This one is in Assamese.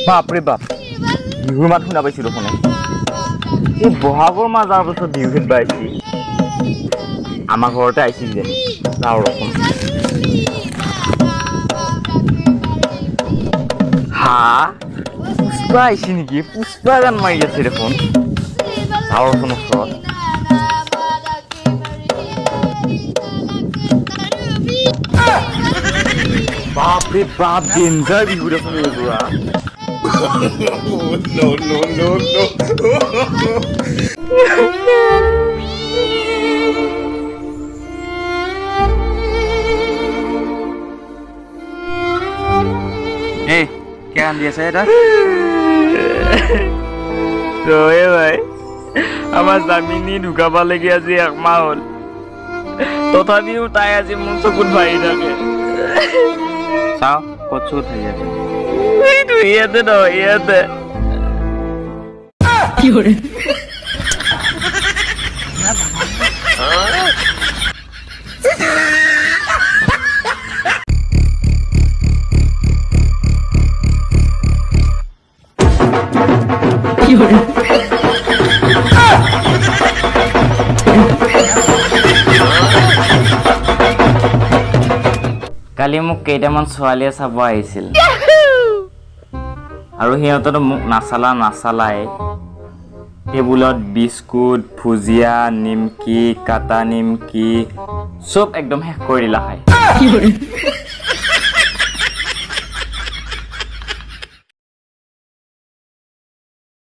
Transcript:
বাপৰে বাপ বিহুৰ মাত শুনা পাইছোঁ দেখোন এই বহাগৰ মাহ যোৱাৰ পাছত বিহু খেলিব আহিছি আমাৰ ঘৰতে আহিছি কিজানি যাওঁ ৰচোন হা পুষ্পা আহিছে নেকি পুষ্পা গান মাৰি আছে দেখোন যাওঁ ৰচোন ওচৰত বাপৰে বাপ ডেঞ্জাৰ বিহু দেখোন এইবোৰা No, no, no, no. Hey, क्या आंधी ऐसा है ना? रोए भाई, हमार ज़मीनी ढुका पाले की ऐसी अकमा होल, तो था भी उठाया जी मुझसे कुछ भाई रखे। साव, कुछ उठाई जाते। तू ये तो ना ये तो। क्यों रे? क्यों रे? কালি মোক কেইটামান ছোৱালীয়ে চাব আহিছিল আৰু সিহঁততো মোক নাচালাই টেবুলত বিস্কুট ভুজিয়া নিমকি কাটা নিমকি চব একদম শেষ কৰি দিলা খাই